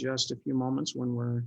just a few moments when we're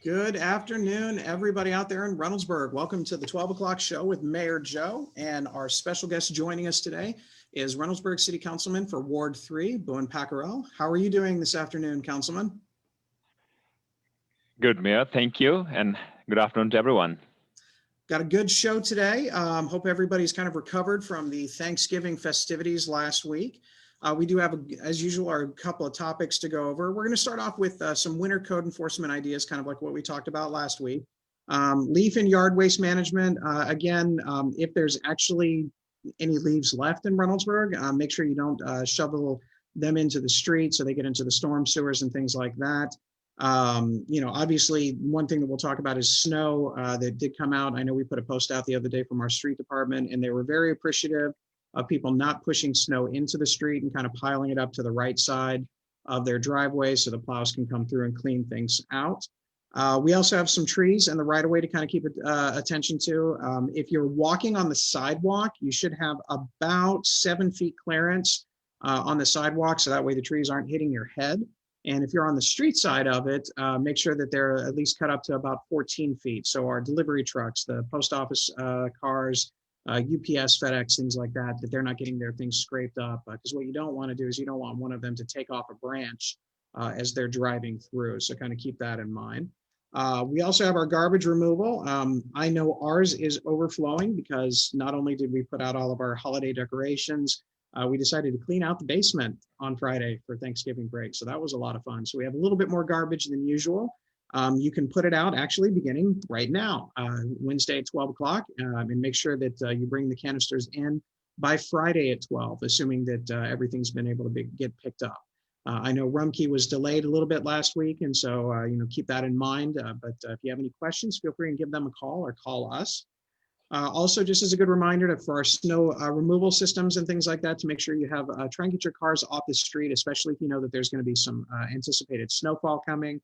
Good afternoon, everybody out there in Reynoldsburg. Welcome to the 12 o'clock show with Mayor Joe. And our special guest joining us today is Reynoldsburg City Councilman for Ward 3, Bhuwan Pyakurel. How are you doing this afternoon, Councilman? Good, Mayor. Thank you. And good afternoon to everyone. Got a good show today. Hope everybody's kind of recovered from the Thanksgiving festivities last week. We do have, as usual, a couple of topics to go over. We're going to start off with some winter code enforcement ideas, kind of like what we talked about last week. Leaf and yard waste management. Again, if there's actually any leaves left in Reynoldsburg, make sure you don't shovel them into the street so they get into the storm sewers and things like that. Obviously, one thing that we'll talk about is snow that did come out. I know we put a post out the other day from our street department, and they were very appreciative of people not pushing snow into the street and kind of piling it up to the right side of their driveway so the plows can come through and clean things out. We also have some trees in the right of way to kind of keep attention to. If you're walking on the sidewalk, you should have about 7 feet clearance on the sidewalk, so that way the trees aren't hitting your head. And if you're on the street side of it, make sure that they're at least cut up to about 14 feet. So our delivery trucks, the post office cars, UPS, FedEx, things like that, that they're not getting their things scraped up. Because what you don't want to do is you don't want one of them to take off a branch as they're driving through. So kind of keep that in mind. We also have our garbage removal. I know ours is overflowing because not only did we put out all of our holiday decorations, we decided to clean out the basement on Friday for Thanksgiving break. So that was a lot of fun. So we have a little bit more garbage than usual. You can put it out actually beginning right now, Wednesday at 12 o'clock, and make sure that you bring the canisters in by Friday at 12, assuming that everything's been able to get picked up. I know Rumpke was delayed a little bit last week, and so keep that in mind. But if you have any questions, feel free and give them a call or call us. Also, just as a good reminder for our snow removal systems and things like that, to make sure you have, try and get your cars off the street, especially if you know that there's going to be some anticipated snowfall coming.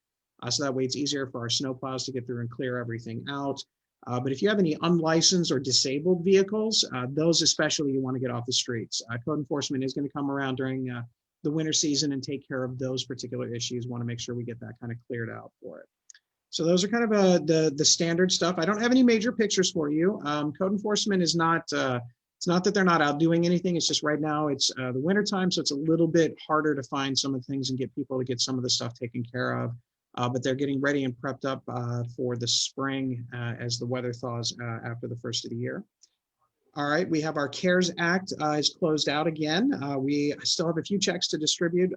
So that way it's easier for our snow plows to get through and clear everything out. But if you have any unlicensed or disabled vehicles, those especially you want to get off the streets. Code enforcement is going to come around during the winter season and take care of those particular issues. Want to make sure we get that kind of cleared out for it. So those are kind of the standard stuff. I don't have any major pictures for you. Code enforcement is not, it's not that they're not out doing anything. It's just right now it's the winter time. So it's a little bit harder to find some of the things and get people to get some of the stuff taken care of. But they're getting ready and prepped up for the spring as the weather thaws after the first of the year. All right, we have our CARES Act is closed out again. We still have a few checks to distribute,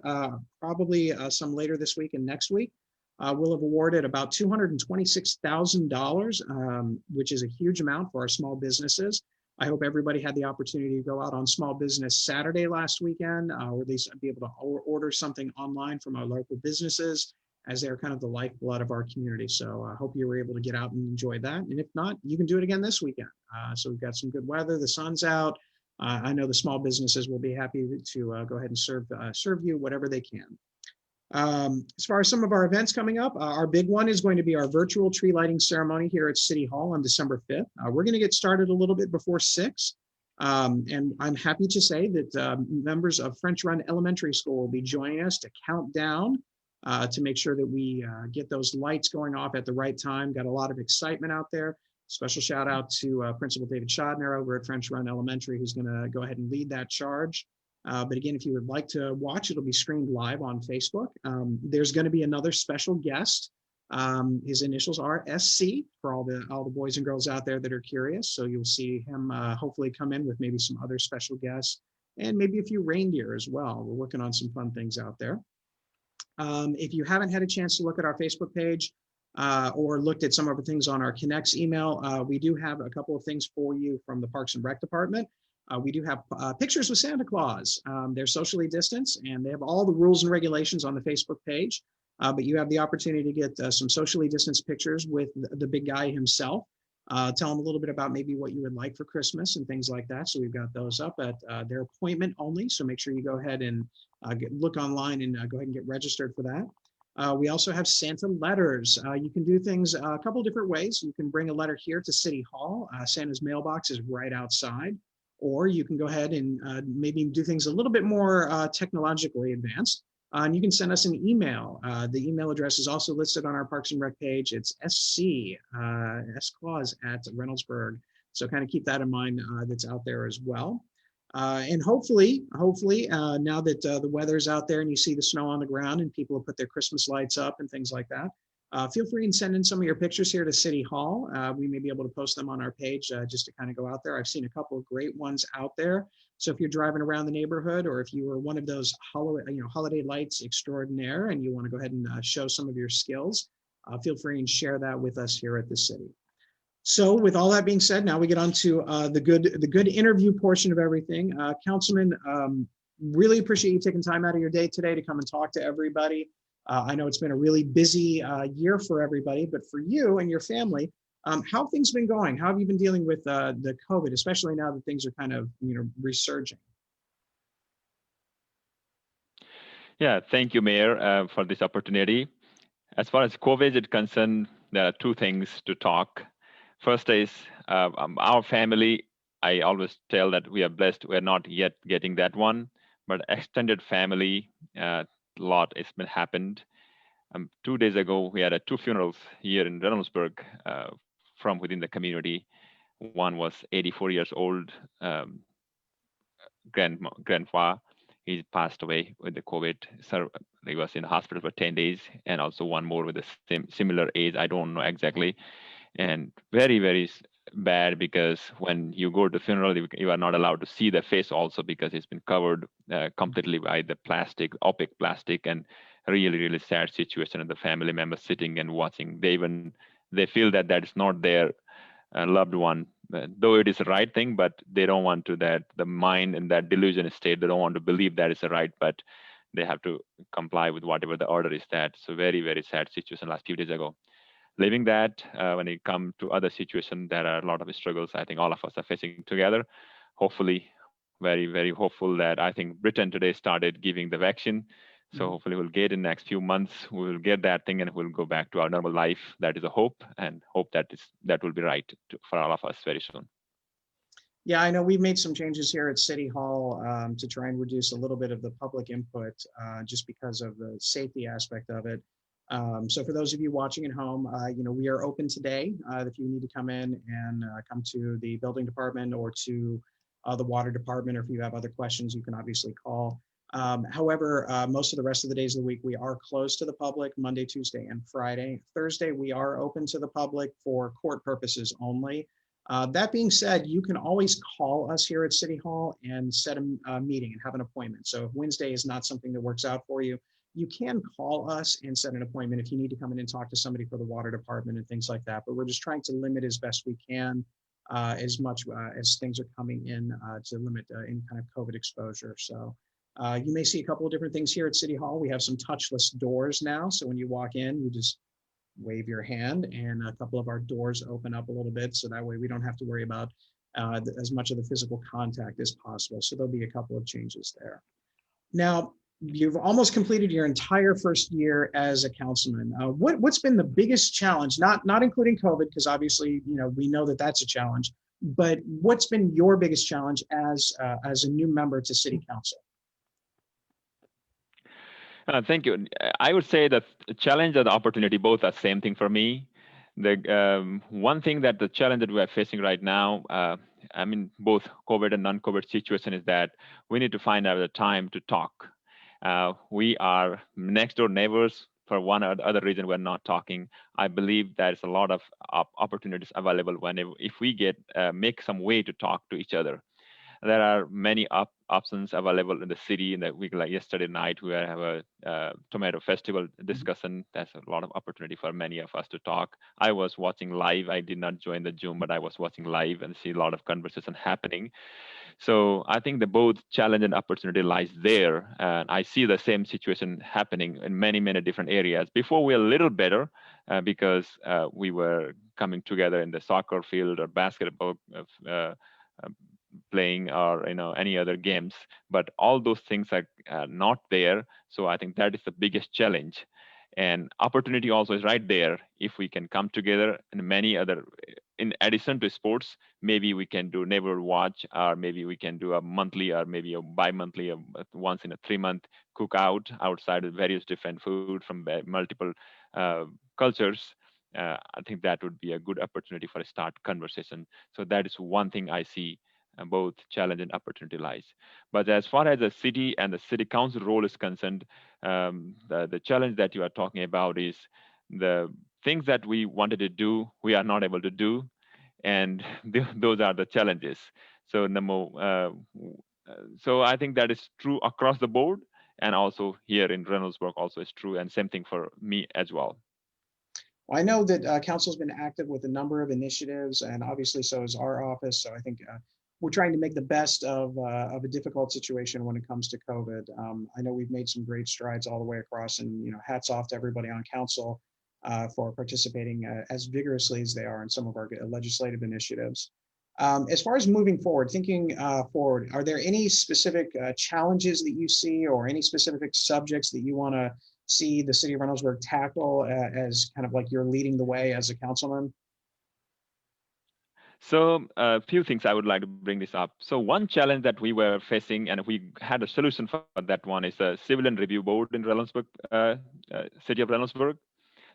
probably some later this week and next week. We'll have awarded about $226,000, which is a huge amount for our small businesses. I hope everybody had the opportunity to go out on Small Business Saturday last weekend, or at least be able to order something online from our local businesses, as they're kind of the lifeblood of our community. So I hope you were able to get out and enjoy that. And if not, you can do it again this weekend. So we've got some good weather, the sun's out. I know the small businesses will be happy to go ahead and serve you whatever they can. As far as some of our events coming up, our big one is going to be our virtual tree lighting ceremony here at City Hall on December 5th. We're going to get started a little bit before 6. And I'm happy to say that members of French Run Elementary School will be joining us to count down to make sure that we get those lights going off at the right time. Got a lot of excitement out there. Special shout out to Principal David Schodner over at French Run Elementary, who's going to go ahead and lead that charge. But again, if you would like to watch, it'll be streamed live on Facebook. There's going to be another special guest. His initials are SC for all the boys and girls out there that are curious. So you'll see him hopefully come in with maybe some other special guests and maybe a few reindeer as well. We're working on some fun things out there. If you haven't had a chance to look at our Facebook page or looked at some of the things on our Connects email, we do have a couple of things for you from the Parks and Rec Department. We do have pictures with Santa Claus. They're socially distanced and they have all the rules and regulations on the Facebook page. But you have the opportunity to get some socially distanced pictures with the big guy himself. Tell him a little bit about maybe what you would like for Christmas and things like that. So we've got those up at their appointment only. So make sure you go ahead and look online and go ahead and get registered for that. We also have Santa letters. You can do things a couple different ways. You can bring a letter here to City Hall. Santa's mailbox is right outside. Or you can go ahead and maybe do things a little bit more technologically advanced. And you can send us an email. The email address is also listed on our Parks and Rec page. It's sclaus@Reynoldsburg. So kind of keep that in mind. That's out there as well. And hopefully, now that the weather's out there and you see the snow on the ground and people have put their Christmas lights up and things like that, feel free and send in some of your pictures here to City Hall. We may be able to post them on our page just to kind of go out there. I've seen a couple of great ones out there. So if you're driving around the neighborhood, or if you were one of those holiday lights extraordinaire and you want to go ahead and show some of your skills, feel free and share that with us here at the city. So with all that being said, now we get on to the good interview portion of everything. Councilman, really appreciate you taking time out of your day today to come and talk to everybody. I know it's been a really busy year for everybody, but for you and your family, how have things been going? How have you been dealing with the COVID, especially now that things are kind of resurging? Yeah, thank you, Mayor, for this opportunity. As far as COVID is concerned, there are two things to talk. First is our family. I always tell that we are blessed. We're not yet getting that one, but extended family, lot has been happened. 2 days ago, we had 2 funerals here in Reynoldsburg from within the community. One was 84 years old, grandpa. He passed away with the COVID. So he was in the hospital for 10 days, and also one more with the similar age. I don't know exactly. And very, very bad, because when you go to the funeral, you are not allowed to see the face also, because it's been covered completely by the plastic, opaque plastic, and really, really sad situation. And the family members sitting and watching, they feel that that is not their loved one, though it is the right thing, but they don't want to, that the mind in that delusion state, they don't want to believe that is the right, but they have to comply with whatever the order is that. So very, very sad situation last few days ago. Leaving that, when it comes to other situations, there are a lot of struggles I think all of us are facing together. Hopefully, very, very hopeful that I think Britain today started giving the vaccine. So hopefully we'll get in the next few months, we will get that thing and we'll go back to our normal life. That is a hope, and hope that will be right for all of us very soon. Yeah, I know we've made some changes here at City Hall to try and reduce a little bit of the public input just because of the safety aspect of it. So for those of you watching at home, we are open today. If you need to come in and come to the building department or to the water department, or if you have other questions, you can obviously call. However, most of the rest of the days of the week, we are closed to the public, Monday, Tuesday, and Friday. Thursday, we are open to the public for court purposes only. That being said, you can always call us here at City Hall and set a meeting and have an appointment. So if Wednesday is not something that works out for you, you can call us and set an appointment if you need to come in and talk to somebody for the water department and things like that. But we're just trying to limit as best we can as much as things are coming in to limit any kind of COVID exposure. So you may see a couple of different things here at City Hall. We have some touchless doors now. So when you walk in, you just wave your hand and a couple of our doors open up a little bit. So that way we don't have to worry about as much of the physical contact as possible. So there'll be a couple of changes there. Now, you've almost completed your entire first year as a councilman. What's been the biggest challenge, not including COVID, because obviously, we know that that's a challenge, but what's been your biggest challenge as a new member to City Council? Thank you. I would say that the challenge and the opportunity both are same thing for me. The one thing that the challenge that we are facing right now, I mean, both COVID and non-COVID situation is that we need to find out the time to talk. We are next door neighbors. For one or the other reason, we're not talking. I believe there's a lot of opportunities available whenever if we get make some way to talk to each other. There are many options available in the city. In the week, like yesterday night, we have a tomato festival discussion. That's a lot of opportunity for many of us to talk. I was watching live. I did not join the Zoom, but I was watching live and see a lot of conversation happening. So I think the both challenge and opportunity lies there. And I see the same situation happening in many, many different areas. Before we were a little better because we were coming together in the soccer field or basketball playing or any other games, but all those things are not there. So I think that is the biggest challenge, and opportunity also is right there. If we can come together and many other, in addition to sports, maybe we can do neighborhood watch, or maybe we can do a monthly or maybe a bi-monthly, once in a 3-month cookout outside with various different food from multiple cultures. I think that would be a good opportunity for a start conversation. So that is one thing I see, both challenge and opportunity lies. But as far as the city and the city council role is concerned, the challenge that you are talking about is the things that we wanted to do, we are not able to do. And those are the challenges. So, so I think that is true across the board. And also here in Reynoldsburg also is true. And same thing for me as well. Well, I know that council's been active with a number of initiatives, and obviously so is our office. So I think we're trying to make the best of a difficult situation when it comes to COVID. I know we've made some great strides all the way across, and hats off to everybody on council for participating as vigorously as they are in some of our legislative initiatives. As far as moving forward, thinking forward, are there any specific challenges that you see, or any specific subjects that you want to see the city of Reynoldsburg tackle as kind of like you're leading the way as a councilman? So a few things I would like to bring this up. So one challenge that we were facing, and we had a solution for that one, is a civilian review board in Reynoldsburg, city of Reynoldsburg.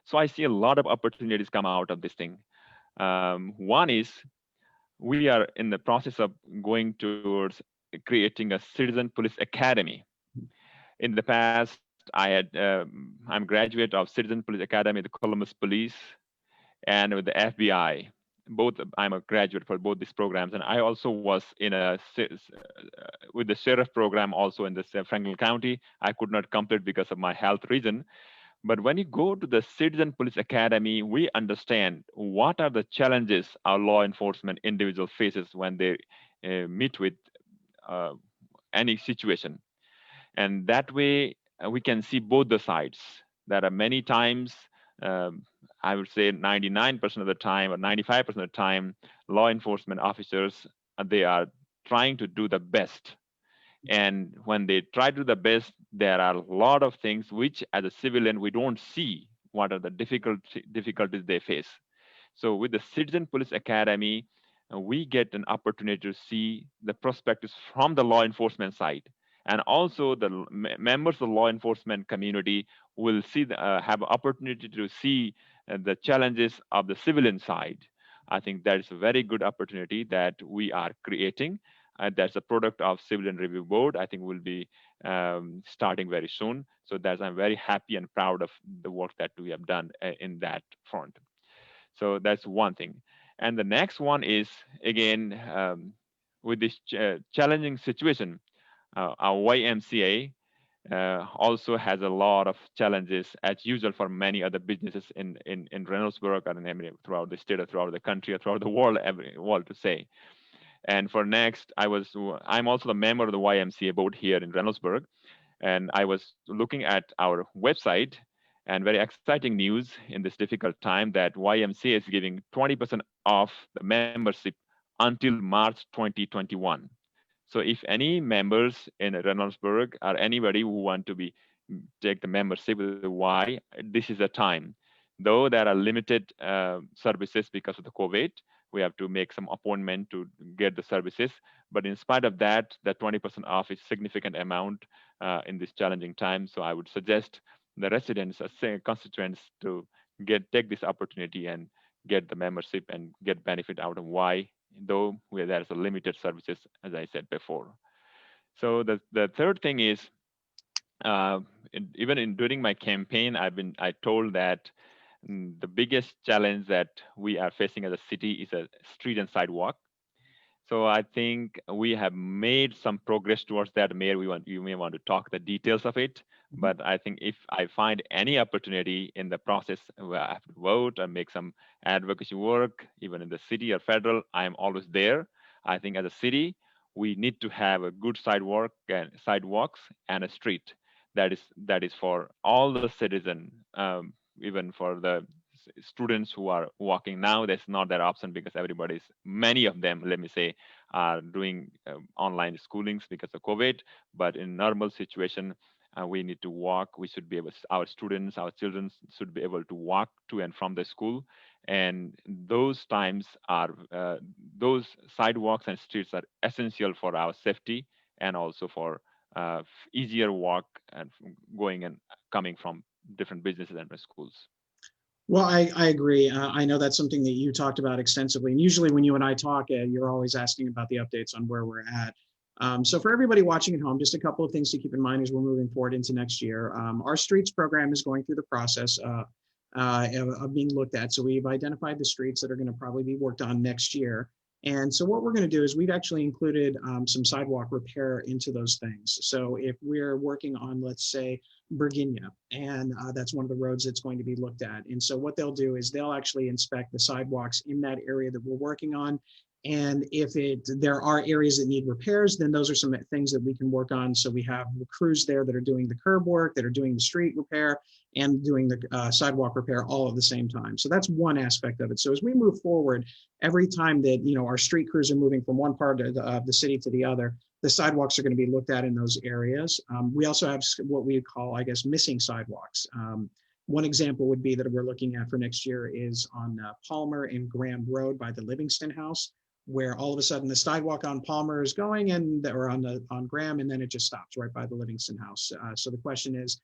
So I see a lot of opportunities come out of this thing. One is we are in the process of going towards creating a citizen police academy. In the past, I'm a graduate of Citizen Police Academy, the Columbus Police, and with the FBI. Both I'm a graduate for both these programs, and I also was in with the sheriff program also in the Franklin County. I could not complete because of my health reason. But when you go to the Citizen Police Academy, we understand what are the challenges our law enforcement individual faces when they meet with uh, any situation. And that way we can see both the sides. There are many times, I would say 99% of the time or 95% of the time, law enforcement officers, they are trying to do the best. And when they try to do the best, there are a lot of things which as a civilian we don't see what are the difficulties they face. So with the Citizen Police Academy, we get an opportunity to see the perspectives from the law enforcement side. And also the members of the law enforcement community will see have opportunity to see the challenges of the civilian side. I think that is a very good opportunity that we are creating. That's a product of Civilian Review Board. I think we'll be starting very soon. So that's, I'm very happy and proud of the work that we have done in that front. So that's one thing. And the next one is, again, with this challenging situation, our YMCA also has a lot of challenges as usual for many other businesses in Reynoldsburg and throughout the state or throughout the country or throughout the world, every world to say. And for next, I'm also the member of the YMCA board here in Reynoldsburg. And I was looking at our website, and very exciting news in this difficult time that YMCA is giving 20% off the membership until March 2021. So if any members in Reynoldsburg or anybody who want to take the membership with the Y, this is the time. Though there are limited services because of the COVID, we have to make some appointment to get the services. But in spite of that, the 20% off is significant amount in this challenging time. So I would suggest the residents, constituents, to take this opportunity and get the membership and get benefit out of why, though there's a limited services, as I said before. So the third thing is, even during my campaign, I told that the biggest challenge that we are facing as a city is a street and sidewalk. So I think we have made some progress towards that. Mayor, you may want to talk the details of it. But I think if I find any opportunity in the process where I have to vote and make some advocacy work, even in the city or federal, I am always there. I think as a city, we need to have a good sidewalks and a street that is for all the citizens, even for the students who are walking now. That's not that option because many of them, let me say, are doing online schoolings because of COVID. But in normal situation, we need to walk. We should be able, our students, our children should be able to walk to and from the school. And those times are, those sidewalks and streets are essential for our safety and also for easier walk and going and coming from different businesses and schools. Well, I agree. I know that's something that you talked about extensively. And usually when you and I talk, you're always asking about the updates on where we're at. So for everybody watching at home, just a couple of things to keep in mind as we're moving forward into next year. Our streets program is going through the process of being looked at. So we've identified the streets that are going to probably be worked on next year. And so what we're going to do is we've actually included some sidewalk repair into those things. So if we're working on, let's say, Virginia, and that's one of the roads that's going to be looked at. And so what they'll do is they'll actually inspect the sidewalks in that area that we're working on. And if there are areas that need repairs, then those are some things that we can work on. So we have the crews there that are doing the curb work, that are doing the street repair, and doing the sidewalk repair all at the same time. So that's one aspect of it. So as we move forward, every time that our street crews are moving from one part of the city to the other, the sidewalks are going to be looked at in those areas. We also have what we call, I guess, missing sidewalks. One example would be that we're looking at for next year is on Palmer and Graham Road by the Livingston House, where all of a sudden the sidewalk on Palmer is going and or on Graham, and then it just stops right by the Livingston House. So the question is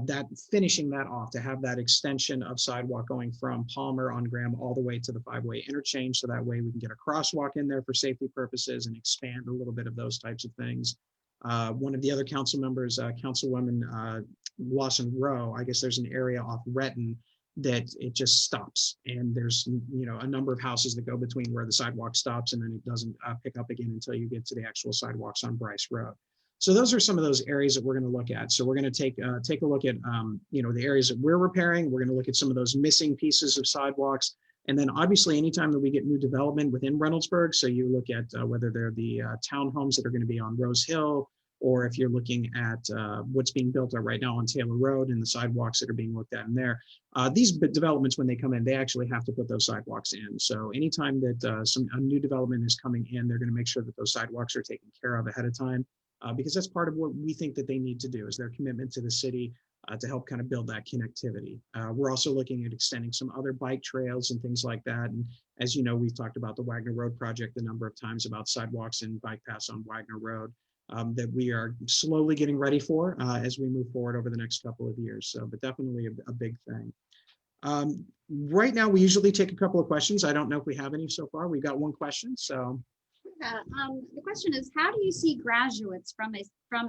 that finishing that off to have that extension of sidewalk going from Palmer on Graham all the way to the 5-way interchange. So that way we can get a crosswalk in there for safety purposes and expand a little bit of those types of things. One of the other council members, Councilwoman Lawson Rowe, I guess there's an area off Retton that it just stops, and there's a number of houses that go between where the sidewalk stops and then it doesn't pick up again until you get to the actual sidewalks on Bryce Road. So those are some of those areas that we're going to look at. So we're going to take a look at the areas that we're repairing. We're going to look at some of those missing pieces of sidewalks, and then obviously anytime that we get new development within Reynoldsburg, so you look at whether they're the townhomes that are going to be on Rose Hill, or if you're looking at what's being built right now on Taylor Road and the sidewalks that are being looked at in there. These developments, when they come in, they actually have to put those sidewalks in. So anytime that a new development is coming in, they're going to make sure that those sidewalks are taken care of ahead of time, because that's part of what we think that they need to do, is their commitment to the city to help kind of build that connectivity. We're also looking at extending some other bike trails and things like that. And as you know, we've talked about the Wagner Road project a number of times about sidewalks and bike paths on Wagner Road. That we are slowly getting ready for as we move forward over the next couple of years. So, but definitely a big thing. Right now, we usually take a couple of questions. I don't know if we have any so far. We've got one question. So, the question is, how do you see graduates from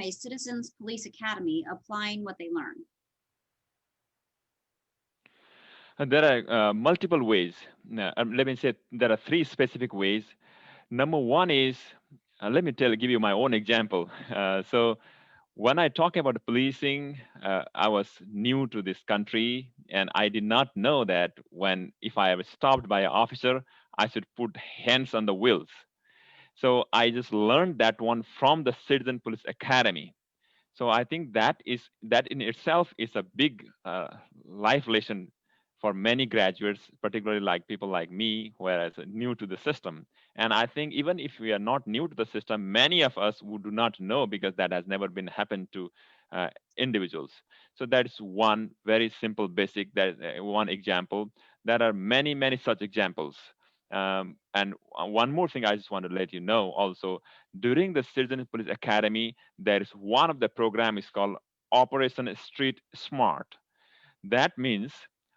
a Citizens Police Academy applying what they learn? There are multiple ways. Let me say there are 3 specific ways. Number one is, let me give you my own example. So when I talk about policing, I was new to this country, and I did not know that if I was stopped by an officer, I should put hands on the wheels. So I just learned that one from the Citizen Police Academy. So I think that in itself is a big life lesson for many graduates, particularly like people like me, whereas new to the system. And I think even if we are not new to the system, many of us who do not know, because that has never been happened to individuals. So that is one very simple, basic, one example. There are many, many such examples. And one more thing I just want to let you know also, during the Citizen Police Academy, there is one of the program is called Operation Street Smart. That means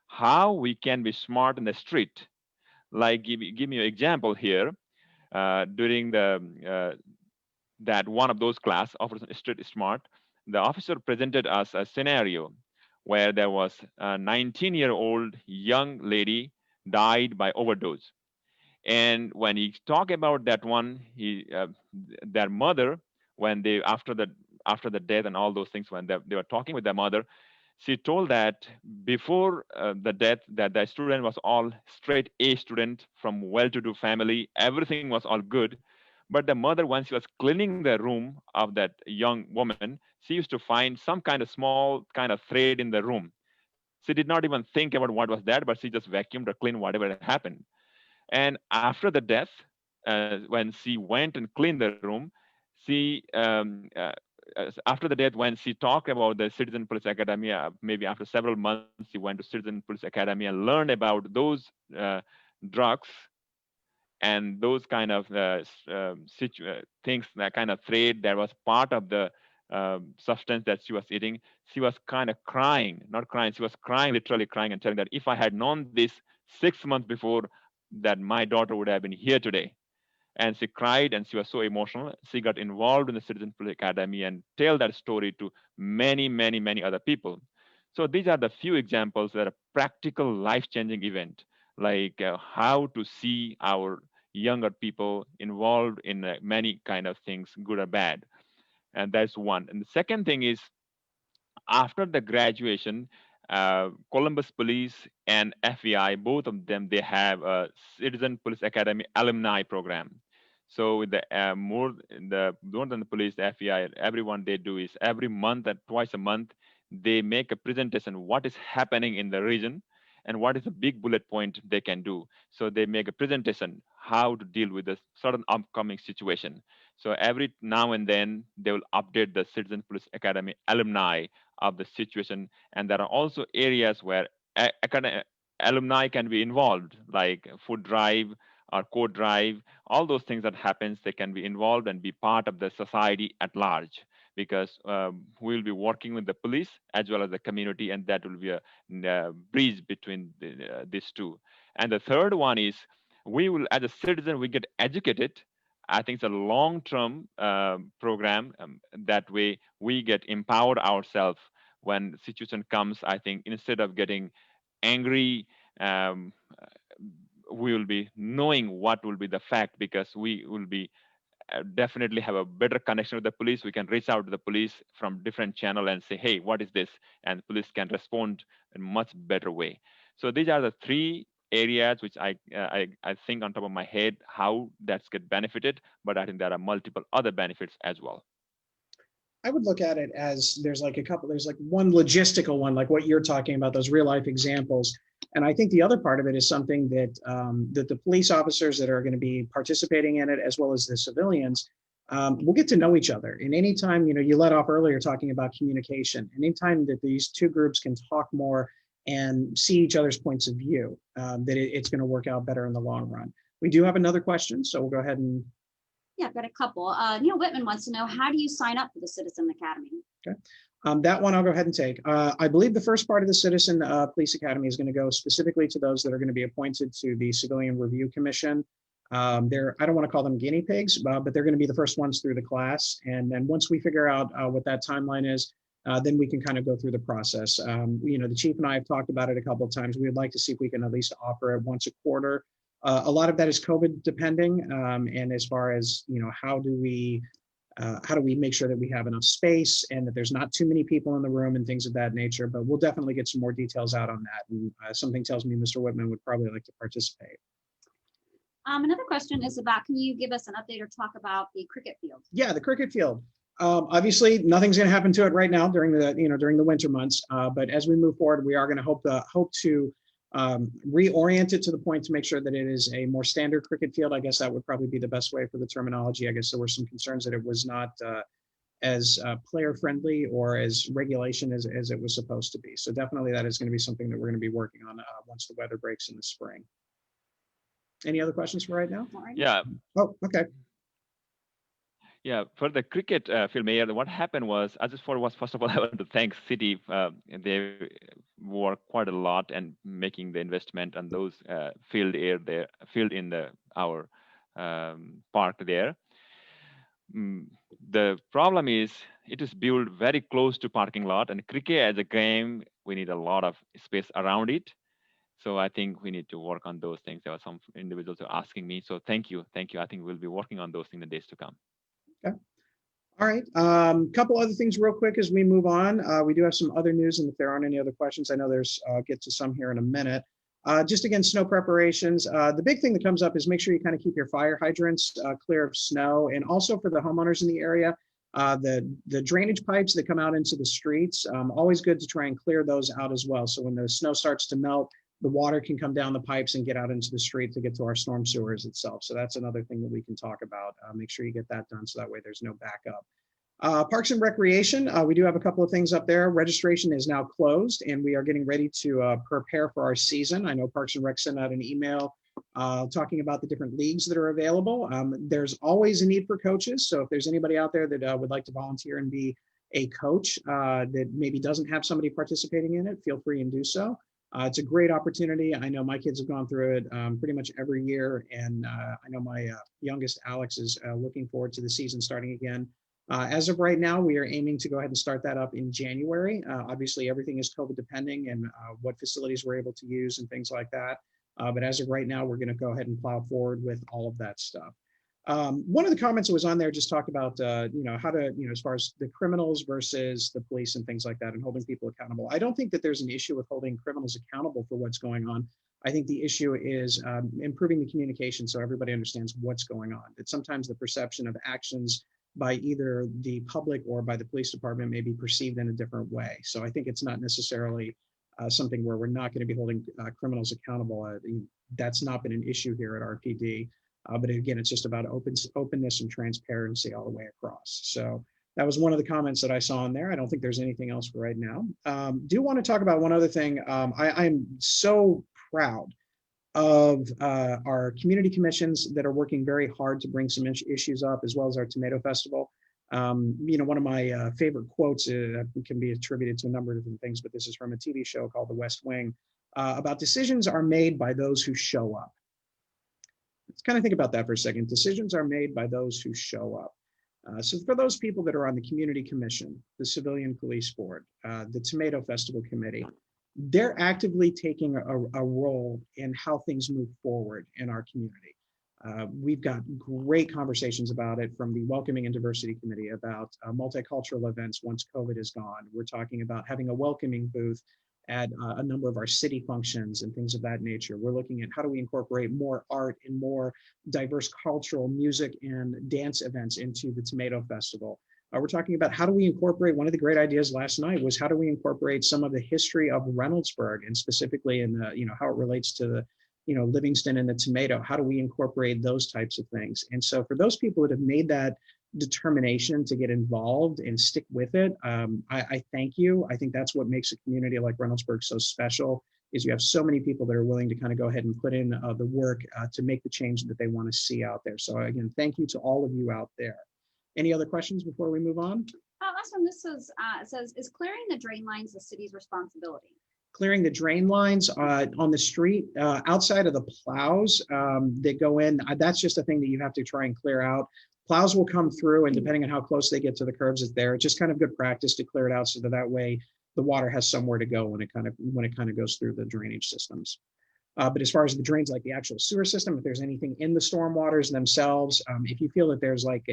how we can be smart in the street. Like give me an example here. During the that one of those class, Operation Street Smart, the officer presented us a scenario where there was a 19-year-old young lady died by overdose. And when he talked about that one, their mother, when they after the death and all those things, when they were talking with their mother, she told that before the death, that the student was all straight A student from well-to-do family, everything was all good. But the mother, when she was cleaning the room of that young woman, she used to find some kind of small kind of thread in the room. She did not even think about what was that, but she just vacuumed or cleaned whatever had happened. And after the death, when she went and cleaned the room, she after the death, when she talked about the Citizen Police Academy, maybe after several months, she went to Citizen Police Academy and learned about those drugs and those kind of things, that kind of thread that was part of the substance that she was eating. She was kind of crying, not crying, she was crying, literally crying, and telling that if I had known this 6 months before, that my daughter would have been here today. And she cried and she was so emotional. She got involved in the Citizen Police Academy and tell that story to many, many, many other people. So these are the few examples that are practical life-changing event, like how to see our younger people involved in many kind of things, good or bad. And that's one. And the second thing is, after the graduation, Columbus Police and FBI, both of them, they have a Citizen Police Academy alumni program. So with the more than the police, the FBI, everyone they do is every month and twice a month, they make a presentation what is happening in the region and what is a big bullet point they can do. So they make a presentation how to deal with a certain upcoming situation. So every now and then they will update the Citizen Police Academy alumni of the situation. And there are also areas where alumni can be involved, like food drive or code drive, all those things that happens, they can be involved and be part of the society at large, because we'll be working with the police as well as the community, and that will be a bridge between these two. And the third one is, we will, as a citizen, we get educated. I think it's a long-term program. That way, we get empowered ourselves when situation comes. I think instead of getting angry, um, we will be knowing what will be the fact, because we will be definitely have a better connection with the police. We can reach out to the police from different channel and say, hey, what is this? And police can respond in much better way. So these are the three areas which I think on top of my head how that's get benefited, but I think there are multiple other benefits as well. I would look at it as there's like one logistical one, like what you're talking about, those real life examples. And I think the other part of it is something that that the police officers that are going to be participating in it, as well as the civilians, will get to know each other. And anytime, you let off earlier talking about communication, anytime that these two groups can talk more and see each other's points of view, that it's going to work out better in the long run. We do have another question, so we'll go ahead and. Yeah, I've got a couple. Neil Whitman wants to know, how do you sign up for the Citizen Academy? Okay. That one I'll go ahead and take. I believe the first part of the Citizen Police Academy is going to go specifically to those that are going to be appointed to the Civilian Review Commission. I don't want to call them guinea pigs, but they're going to be the first ones through the class. And then once we figure out what that timeline is, then we can kind of go through the process. The chief and I have talked about it a couple of times. We would like to see if we can at least offer it once a quarter. A lot of that is COVID depending, and as far as how do we make sure that we have enough space and that there's not too many people in the room and things of that nature. But we'll definitely get some more details out on that. And something tells me Mr. Whitman would probably like to participate. Another question is about, can you give us an update or talk about the cricket field? Yeah, the cricket field. Obviously, nothing's going to happen to it right now during the winter months. But as we move forward, we are going to hope to reorient it to the point to make sure that it is a more standard cricket field. I guess that would probably be the best way for the terminology. I guess there were some concerns that it was not as player friendly or as regulation as it was supposed to be. So definitely that is going to be something that we're going to be working on once the weather breaks in the spring. Any other questions for right now? All right. Yeah, Oh, okay. yeah. For the cricket field, Mayor, what happened was, first of all, I want to thank City. They work quite a lot and making the investment on those field in our park there. The problem is it is built very close to parking lot, and cricket as a game, we need a lot of space around it. So I think we need to work on those things. There were some individuals who are asking me. So thank you. I think we'll be working on those in the days to come. Okay. All right. Couple other things real quick as we move on. We do have some other news, and if there aren't any other questions, I know there's get to some here in a minute. Just again, snow preparations. The big thing that comes up is make sure you kind of keep your fire hydrants clear of snow, and also for the homeowners in the area, the drainage pipes that come out into the streets, always good to try and clear those out as well. So when the snow starts to melt, the water can come down the pipes and get out into the street to get to our storm sewers itself. So that's another thing that we can talk about. Make sure you get that done so that way there's no backup. Parks and Recreation, we do have a couple of things up there. Registration is now closed and we are getting ready to prepare for our season. I know Parks and Rec sent out an email talking about the different leagues that are available. There's always a need for coaches. So if there's anybody out there that would like to volunteer and be a coach that maybe doesn't have somebody participating in it, feel free and do so. It's a great opportunity. I know my kids have gone through it pretty much every year. And I know my youngest, Alex, is looking forward to the season starting again. As of right now, we are aiming to go ahead and start that up in January. Obviously, everything is COVID depending and what facilities we're able to use and things like that. But as of right now, we're going to go ahead and plow forward with all of that stuff. One of the comments that was on there just talked about, how to, as far as the criminals versus the police and things like that and holding people accountable. I don't think that there's an issue with holding criminals accountable for what's going on. I think the issue is improving the communication so everybody understands what's going on. That sometimes the perception of actions by either the public or by the police department may be perceived in a different way. So I think it's not necessarily something where we're not going to be holding criminals accountable. That's not been an issue here at RPD. But again, it's just about openness and transparency all the way across. So that was one of the comments that I saw in there. I don't think there's anything else for right now. Do want to talk about one other thing. I'm so proud of our community commissions that are working very hard to bring some issues up, as well as our Tomato Festival. One of my favorite quotes can be attributed to a number of different things, but this is from a TV show called The West Wing, about decisions are made by those who show up. Let's kind of think about that for a second. Decisions are made by those who show up. So for those people that are on the Community Commission, the Civilian Police Board, the Tomato Festival Committee, they're actively taking a role in how things move forward in our community. We've got great conversations about it from the Welcoming and Diversity Committee about multicultural events once COVID is gone. We're talking about having a welcoming booth at a number of our city functions and things of that nature. We're looking at how do we incorporate more art and more diverse cultural music and dance events into the Tomato Festival. We're talking about how do we incorporate, one of the great ideas last night was how do we incorporate some of the history of Reynoldsburg and specifically in the, how it relates to the, Livingston and the tomato, how do we incorporate those types of things? And so for those people that have made that determination to get involved and stick with it, I thank you. I think that's what makes a community like Reynoldsburg so special, is you have so many people that are willing to kind of go ahead and put in the work to make the change that they want to see out there. So again, thank you to all of you out there. Any other questions before we move on? Last one, this is, it says, is clearing the drain lines the city's responsibility? Clearing the drain lines on the street outside of the plows that go in, that's just a thing that you have to try and clear out. Plows will come through, and depending on how close they get to the curbs, it's there. It's just kind of good practice to clear it out so that way the water has somewhere to go when it kind of goes through the drainage systems. But as far as the drains, like the actual sewer system, if there's anything in the storm waters themselves, if you feel that there's like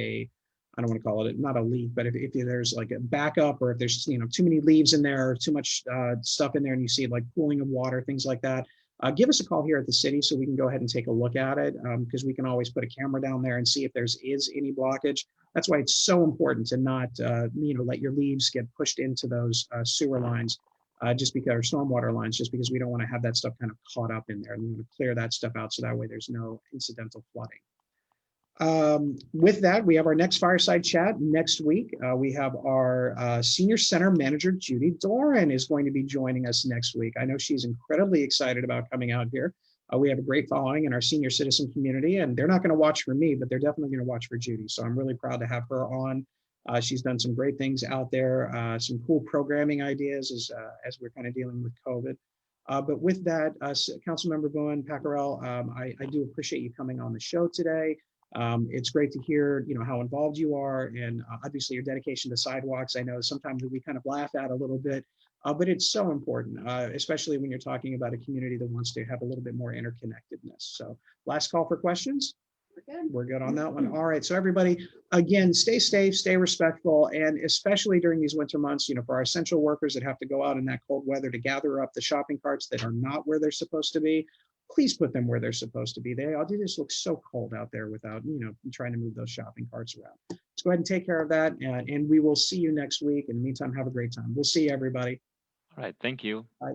I don't want to call it not a leak, but if there's like a backup, or if there's too many leaves in there, or too much stuff in there, and you see like pooling of water, things like that, give us a call here at the city so we can go ahead and take a look at it, because we can always put a camera down there and see if there's any blockage. That's why it's so important to not let your leaves get pushed into those sewer lines, just because, or stormwater lines, just because we don't want to have that stuff kind of caught up in there, and we want to clear that stuff out so that way there's no incidental flooding. With that, we have our next fireside chat next week. We have our Senior Center Manager, Judy Doran, is going to be joining us next week. I know she's incredibly excited about coming out here. We have a great following in our senior citizen community, and they're not going to watch for me, but they're definitely going to watch for Judy. So I'm really proud to have her on. She's done some great things out there, some cool programming ideas as we're kind of dealing with COVID. But with that, Councilmember Bhuwan, Pyakurel, I do appreciate you coming on the show today. It's great to hear, how involved you are, and obviously your dedication to sidewalks. I know sometimes we kind of laugh at a little bit, but it's so important, especially when you're talking about a community that wants to have a little bit more interconnectedness. So last call for questions. We're good on that one. All right. So everybody, again, stay safe, stay respectful, and especially during these winter months, for our essential workers that have to go out in that cold weather to gather up the shopping carts that are not where they're supposed to be, please put them where they're supposed to be. They just look so cold out there without, trying to move those shopping carts around. Let's go ahead and take care of that. And we will see you next week. In the meantime, have a great time. We'll see you, everybody. All right. Thank you. Bye.